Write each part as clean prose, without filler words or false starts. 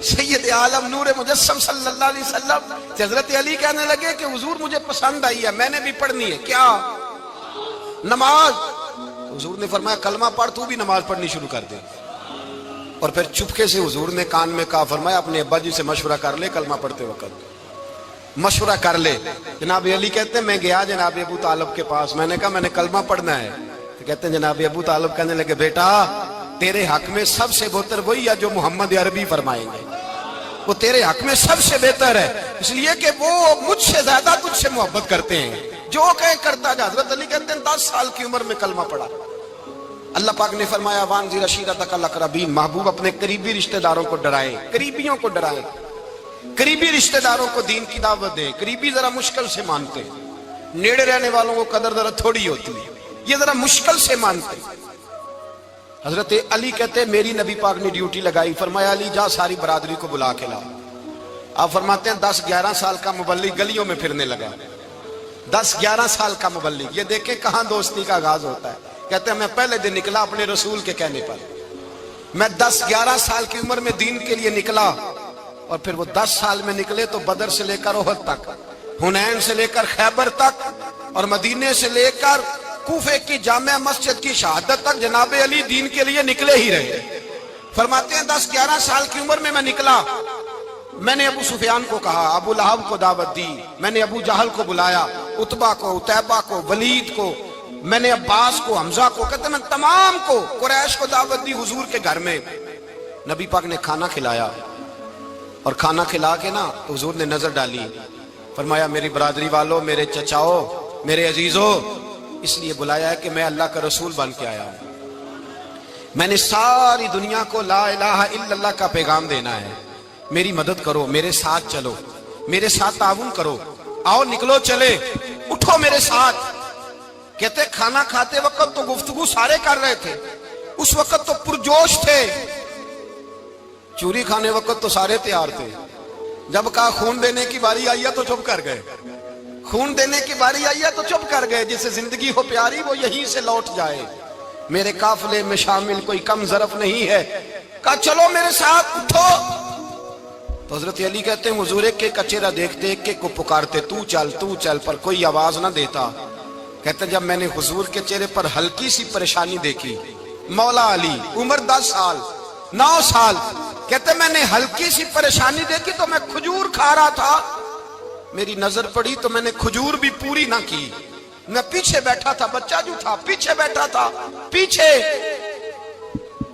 سید عالم نور مجسم صلی اللہ علیہ وسلم حضرت علی کہنے لگے کہ حضور مجھے پسند آئی ہے، میں نے بھی پڑھنی ہے، کیا؟ نماز۔ حضور نے فرمایا کلمہ پڑھ، تو بھی نماز پڑھنی شروع کر دے۔ اور پھر چپکے سے حضور نے کان میں کہا، فرمایا اپنے ابا جی سے مشورہ کر لے کلمہ پڑھتے وقت، مشورہ کر لے۔ جناب علی کہتے ہیں میں گیا جناب ابو طالب کے پاس، میں نے کہا میں نے کلمہ پڑھنا ہے، تو کہتے ہیں جناب ابو طالب کہنے لگے بیٹا تیرے حق میں سب سے بہتر وہی ہے جو محمد عربی فرمائیں گے، وہ تیرے حق میں سب سے بہتر ہے، اس لیے کہ وہ مجھ سے زیادہ تجھ سے محبت کرتے ہیں، جو کہے کرتا جا۔ حضرت علی کہتے ہیں 10 سال کی عمر میں کلمہ پڑھا۔ اللہ پاک نے فرمایا وانذر عشیرتک الاقربین، محبوب اپنے قریبی رشتہ داروں کو ڈرائیں، قریبیوں کو ڈرائیں، قریبی رشتہ داروں کو دین کی دعوت دیں۔ قریبی ذرا مشکل سے مانتے ہیں، نیڑے رہنے والوں کو قدر ذرا تھوڑی ہوتی ہے، یہ ذرا مشکل سے مانتے ہیں۔ حضرت علی کہتے ہیں میری نبی پاک نے ڈیوٹی لگائی، فرمایا علی جا ساری برادری کو بلا کے لا۔ آپ فرماتے ہیں 10-11 سال کا مبلغ گلیوں میں پھرنے لگا، 10-11 سال کا مبلغ، یہ دیکھیں کہاں دوستی کا آغاز ہوتا ہے۔ کہتے ہیں میں پہلے دن نکلا اپنے رسول کے کہنے پر، میں 10-11 سال کی عمر میں دین کے لیے نکلا، اور پھر وہ 10 سال میں نکلے تو بدر سے لے کر احد تک، حنین سے لے کر خیبر تک، اور مدینے سے لے کر کوفے کی جامع مسجد کی شہادت تک جناب علی دین کے لیے نکلے ہی رہے۔ فرماتے ہیں 10-11 سال کی عمر میں نکلا، میں نے ابو سفیان کو کہا، ابو لہب کو دعوت دی، میں نے ابو جہل کو بلایا، عتبہ کو، عتیبہ کو، ولید کو، میں نے عباس کو، حمزہ کو، کہتے ہیں میں تمام کو، قریش کو دعوت دی حضور کے گھر میں۔ نبی پاک نے کھانا کھلایا، اور کھانا کھلا کے نا حضور نے نظر ڈالی، فرمایا میری برادری والوں، میرے چچاؤ، میرے عزیزوں، اس لیے بلایا ہے کہ میں اللہ کا رسول بن کے آیا ہوں، میں نے ساری دنیا کو لا الہ الا اللہ کا پیغام دینا ہے، میری مدد کرو، میرے ساتھ چلو، میرے ساتھ تعاون کرو، آؤ نکلو چلے، اٹھو میرے ساتھ۔ کہتے کھانا کھاتے وقت تو گفتگو سارے کر رہے تھے، اس وقت تو پرجوش تھے، چوری کھانے وقت تو سارے تیار تھے، جب کہا خون دینے کی باری آئی ہے تو چپ کر گئے، خون دینے کی باری آئی ہے تو چپ کر گئے، جسے زندگی ہو پیاری وہ یہیں سے لوٹ جائے، میرے قافلے میں شامل کوئی کم ظرف نہیں ہے، کہا چلو میرے ساتھ اٹھو۔ تو حضرت علی کہتے ہیں حضور ایک ایک چہرہ دیکھتے، ایک ایک کو پکارتے، تو چل، پر کوئی آواز نہ دیتا۔ کہتے ہیں جب میں نے حضور کے چہرے پر ہلکی سی پریشانی دیکھی، مولا علی عمر 10 سال 9 سال، کہتے ہیں میں نے ہلکی سی پریشانی دیکھی تو میں کھجور کھا رہا تھا، میری نظر پڑی تو میں نے کھجور بھی پوری نہ کی، میں پیچھے بیٹھا تھا، بچہ جو تھا پیچھے بیٹھا تھا، پیچھے۔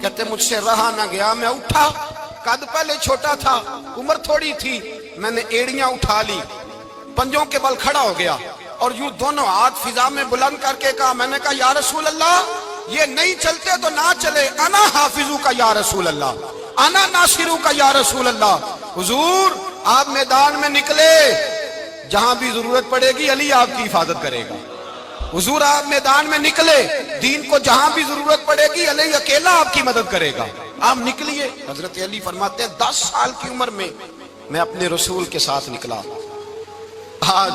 کہتے ہیں مجھ سے رہا نہ گیا، میں اٹھا، قد پہلے چھوٹا تھا، عمر تھوڑی تھی، میں نے ایڑیاں اٹھا لی، پنجوں کے بل کھڑا ہو گیا، اور یوں دونوں ہاتھ فضا میں بلند کر کے کہا، میں نے کہا یا رسول اللہ یہ نہیں چلتے تو نہ چلے، انا حافظو کا یا رسول اللہ، انا ناصرو کا یا رسول اللہ۔ حضور آپ میدان میں نکلے، جہاں بھی ضرورت پڑے گی علی آپ کی حفاظت کرے گا، حضور آپ میدان میں نکلے، دین کو جہاں بھی ضرورت پڑے گی علی اکیلا آپ کی مدد کرے گا، آپ نکلیے۔ حضرت علی فرماتے ہیں 10 سال کی عمر میں اپنے رسول کے ساتھ نکلا۔ آج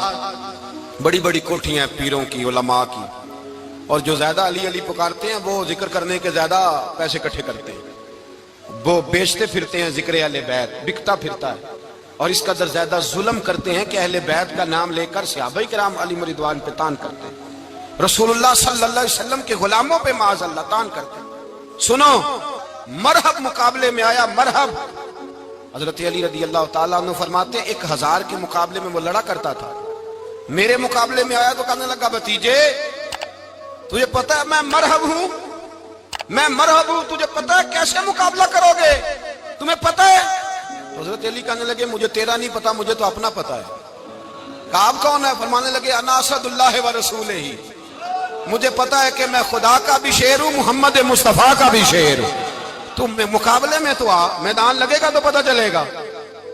بڑی بڑی کوٹھیاں پیروں کی، علماء کی، اور جو زیادہ علی علی پکارتے ہیں وہ ذکر کرنے کے زیادہ پیسے اکٹھے کرتے ہیں، وہ بیچتے پھرتے ہیں ذکر اہل بیت، بکتا پھرتا ہے، اور اس قدر زیادہ ظلم کرتے ہیں کہ اہل بیت کا نام لے کر صحابہ کرام علی رضوان پہ تان کرتے ہیں، رسول اللہ صلی اللہ علیہ وسلم کے غلاموں پہ معاذ اللہ تان کرتے ہیں۔ سنو، مرحب مقابلے میں آیا، مرحب۔ حضرت علی رضی اللہ تعالیٰ عنہ فرماتے ہیں 1000 کے مقابلے میں وہ لڑا کرتا تھا، میرے مقابلے میں آیا تو کہنے لگا بھتیجے تجھے پتہ ہے میں مرحب ہوں، میں مرحب ہوں، تجھے پتہ ہے کیسے مقابلہ کرو گے، تمہیں پتہ ہے؟ حضرت علی کہنے لگے مجھے تیرا نہیں پتا، مجھے تو اپنا پتا ہے۔ کہا آپ کون ہے؟ فرمانے لگے انا اسد اللہ و رسولہ، مجھے پتا ہے کہ میں خدا کا بھی شیر ہوں، محمد مصطفیٰ کا بھی شیر ہوں، تم مقابلے میں تو آ، میدان لگے گا تو پتہ چلے گا۔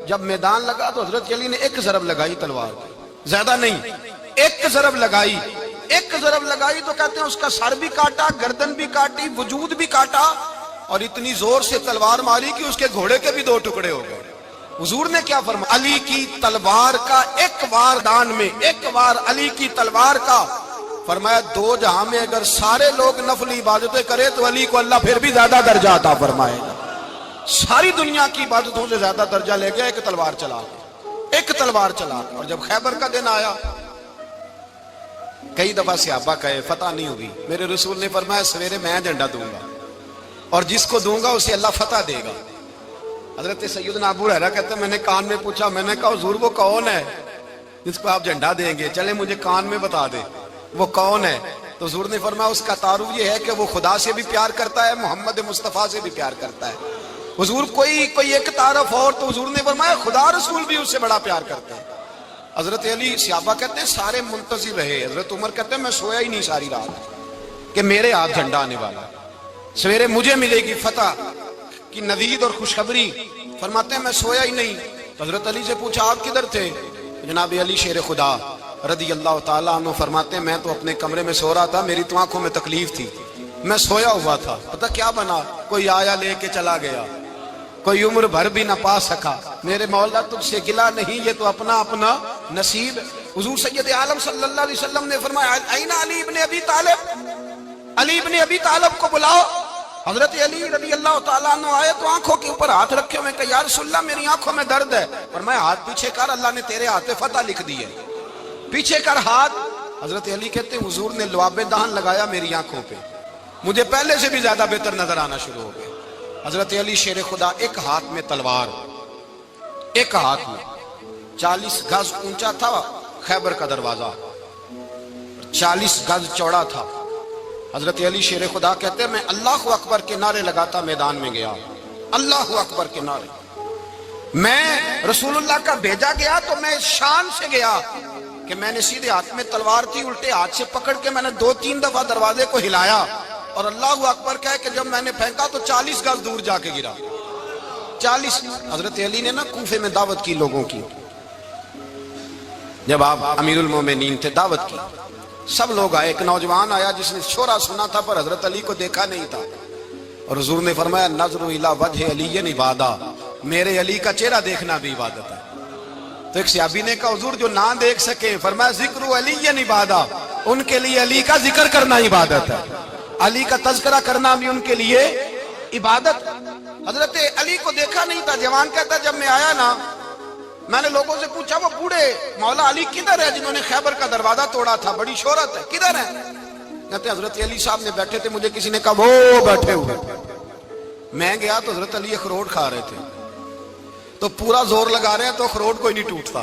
جب میدان لگا تو حضرت علی نے ایک ضرب لگائی تلوار، زیادہ نہیں، ایک ضرب لگائی، ایک ضرب لگائی تو کہتے ہیں اس کا سر بھی کاٹا، گردن بھی کاٹی، وجود بھی کاٹا، اور اتنی زور سے تلوار ماری کہ اس کے گھوڑے کے بھی 2 ٹکڑے ہو گئے۔ حضور نے کیا فرمایا؟ علی کی تلوار کا ایک وار دان میں، ایک وار علی کی تلوار کا، فرمایا 2 جہاں میں اگر سارے لوگ نفلی عبادتیں کرے تو علی کو اللہ پھر بھی زیادہ درجہ عطا فرمائے گا۔ ساری دنیا کی عبادتوں سے زیادہ درجہ لے گیا ایک تلوار چلا کے، ایک تلوار چلا کے۔ اور جب خیبر کا دن آیا، کئی دفعہ صحابہ کہے فتح نہیں ہوگی، میرے رسول نے فرمایا سویرے میں جھنڈا دوں گا اور جس کو دوں گا اسے اللہ فتح دے گا۔ حضرت سیدنا ابو ہریرہ کہتے ہیں میں نے کان میں پوچھا، میں نے کہا حضور وہ کون ہے جس کو آپ جھنڈا دیں گے؟ چلے مجھے کان میں بتا دے وہ کون ہے۔ تو حضور نے فرمایا اس کا تعارف یہ ہے کہ وہ خدا سے بھی پیار کرتا ہے، محمد مصطفیٰ سے بھی پیار کرتا ہے۔ حضور کوئی ایک تعارف اور، تو حضور نے فرمایا خدا رسول بھی اس سے بڑا پیار کرتا ہے۔ حضرت علی، صحابہ کہتے ہیں سارے منتظر رہے۔ حضرت عمر کہتے ہیں میں سویا ہی نہیں ساری رات کہ میرے ہاتھ جھنڈا آنے والا، سویرے مجھے ملے گی فتح کی نوید اور خوشخبری۔ فرماتے ہیں میں سویا ہی نہیں۔ حضرت علی سے پوچھا آپ کدھر تھے؟ جناب علی شیر خدا رضی اللہ تعالیٰ عنہ فرماتے ہیں میں تو اپنے کمرے میں سو رہا تھا، میری تو آنکھوں میں تکلیف تھی، میں سویا ہوا تھا، پتہ کیا بنا، کوئی آیا لے کے چلا گیا، کوئی عمر بھر بھی نہ پا سکا۔ میرے مولا تجھ سے گلا نہیں، یہ تو اپنا اپنا نصیب۔ حضور سید عالم صلی اللہ علیہ وسلم نے فرمایا این علی ابن ابی طالب، علی ابن ابی طالب کو بلاؤ۔ حضرت علی رضی اللہ تعالیٰ عنہ آئے تو آنکھوں کے اوپر ہاتھ رکھے ہوئے کہ یا رسول اللہ میری آنکھوں میں درد ہے۔ فرمایا ہاتھ پیچھے کر، اللہ نے تیرے ہاتھ پہ فتح لکھ دی ہے، پیچھے کر ہاتھ۔ حضرت علی کہتے ہیں حضور نے لعاب دہن لگایا میری آنکھوں پہ، مجھے پہلے سے بھی زیادہ بہتر نظر آنا شروع ہو گئے۔ حضرت علی شیر خدا، ایک ہاتھ میں تلوار، ایک ہاتھ میں 40 گز اونچا تھا خیبر کا دروازہ، 40 گز چوڑا تھا۔ حضرت علی شیر خدا کہتے ہیں میں اللہ اکبر کے نعرے لگاتا میدان میں گیا، اللہ اکبر کے نعرے۔ میں رسول اللہ کا بھیجا گیا تو میں شان سے گیا کہ میں نے سیدھے ہاتھ میں تلوار تھی، الٹے ہاتھ سے پکڑ کے میں نے 2-3 دفعہ دروازے کو ہلایا اور اللہ اکبر کہہ کہ جب میں نے پھینکا تو 40 گز دور جا کے گرا، 40۔ حضرت علی نے نا کوفے میں دعوت کی لوگوں کی، جب آپ امیر المومنین تھے دعوت کی، سب لوگ آئے۔ ایک نوجوان آیا جس نے شورا سنا تھا پر حضرت علی کو دیکھا نہیں تھا، اور حضور نے فرمایا نظر الی وجہ علی عبادہ، میرے علی کا چہرہ دیکھنا بھی عبادت ہے۔ تو ایک صحابی نے کہا حضور جو نہ دیکھ سکے، فرمایا ذکر علی عبادہ، ان کے لیے علی کا ذکر کرنا عبادت ہے، علی کا تذکرہ کرنا بھی ان کے لیے عبادت۔ حضرت علی کو دیکھا نہیں تھا۔ جوان کہتا جب میں آیا نا میں نے لوگوں سے پوچھا وہ بوڑھے مولا علی کدھر ہے جنہوں نے خیبر کا دروازہ توڑا تھا، بڑی شہرت ہے، کدھر ہے؟ کہتے حضرت علی صاحب نے بیٹھے تھے، مجھے کسی نے کہا وہ بیٹھے ہوئے۔ میں گیا تو حضرت علی اخروٹ کھا رہے تھے، تو پورا زور لگا رہے ہیں تو اخروٹ کوئی نہیں ٹوٹتا،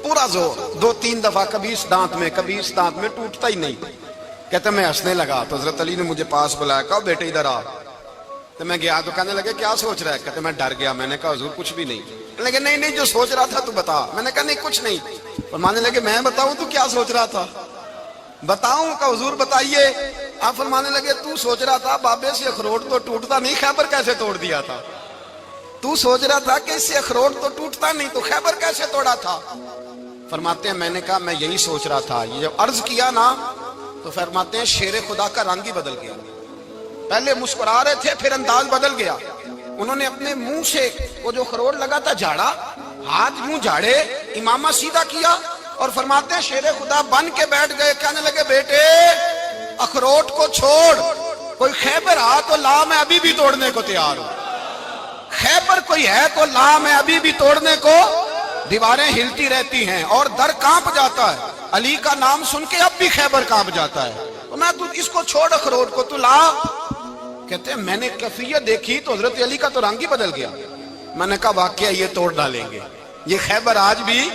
پورا زور 2-3 دفعہ، کبھی اس دانت میں کبھی اس دانت میں، ٹوٹتا ہی نہیں۔ کہتے میں ہنسنے لگا تو حضرت علی نے مجھے پاس بلایا، کہا بیٹے ادھر آ۔ تو میں گیا تو کہنے لگے کیا سوچ رہا ہے؟ کہتے میں ڈر گیا۔ میں نے کہا حضور کچھ بھی نہیں۔ لیکن نہیں جو سوچ رہا تھا تو بتا۔ میں نے کہا نہیں کچھ نہیں۔ فرمانے لگے میں بتاؤں تو کیا سوچ رہا تھا؟ بتاؤں؟ کہ حضور بتائیے۔ آپ فرمانے لگے تو سوچ رہا تھا بابے سے اخروٹ تو ٹوٹتا نہیں، خیبر کیسے توڑ دیا تھا؟ تو سوچ رہا تھا کہ اس سے اخروٹ تو ٹوٹتا نہیں تو خیبر کیسے توڑا تھا؟ فرماتے ہیں میں نے کہا میں یہی سوچ رہا تھا۔ یہ جب عرض کیا نا تو فرماتے ہیں شیر خدا کا رنگ ہی بدل گیا، پہلے مسکرا رہے تھے پھر انداز بدل گیا۔ انہوں نے اپنے منہ سے وہ جو خروٹ لگا تھا جھاڑا، ہاتھ یوں جھاڑے، امامہ سیدھا کیا اور فرماتے ہیں شیر خدا بن کے بیٹھ گئے۔ کہنے لگے بیٹے اخروٹ کو چھوڑ، کوئی خیبر آ تو لا، میں ابھی بھی توڑنے کو تیار ہوں۔ خیبر کوئی ہے تو لا، میں ابھی بھی توڑنے کو۔ دیواریں ہلتی رہتی ہیں اور در کانپ جاتا ہے، علی کا نام سن کے اب بھی خیبر کانپ جاتا ہے، تو میں تو اس کو چھوڑ اخروٹ کو تو لا۔ کہتے ہیں میں نے کیفیت دیکھی تو حضرت علی کا تو رنگ ہی بدل گیا۔ میں نے کہا واقعہ یہ توڑ ڈالیں گے، یہ خیبر آج بھی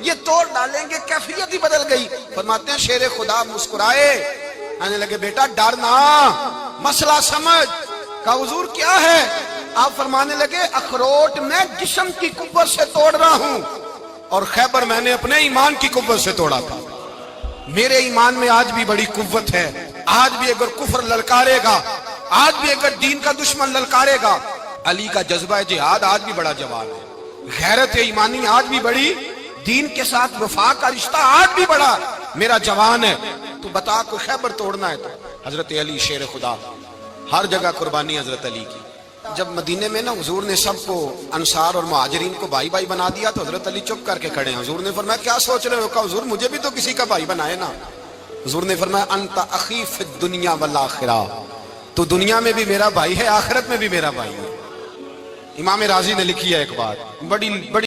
یہ توڑ ڈالیں گے، کیفیت ہی بدل گئی۔ فرماتے ہیں شیر خدا مسکرائے، کہنے لگے بیٹا ڈرنا، مسئلہ سمجھ۔ کہا حضور کیا ہے؟ آپ فرمانے لگے اخروٹ میں جسم کی قوت سے توڑ رہا ہوں اور خیبر میں نے اپنے ایمان کی قوت سے توڑا تھا۔ میرے ایمان میں آج بھی بڑی قوت ہے، آج بھی اگر کفر للکارے گا، آج بھی اگر دین کا دشمن للکارے گا، علی کا جذبہ جہاد آج بھی بڑا جوان ہے، غیرت ایمانی آج بھی بڑی، دین کے ساتھ وفا کا رشتہ آج بھی بڑا میرا جوان ہے۔ تو بتا کو خیبر توڑنا ہے تو حضرت علی شیر خدا، ہر جگہ قربانی حضرت علی کی۔ جب مدینے میں نا حضور نے سب کو انصار اور مہاجرین کو بھائی بھائی بنا دیا تو حضرت علی چپ کر کے کھڑے ہیں۔ حضور نے فرمایا کیا سوچ رہے ہو؟ کہا حضور مجھے بھی تو کسی کا بھائی بنائے نا۔ حضور نے فرمایا انت اخی فی الدنیا والآخرہ، تو دنیا میں بھی میرا بھائی ہے، آخرت میں بھی میرا بھائی ہے۔ امام راضی نے لکھی ہے ایک بات بڑی بڑی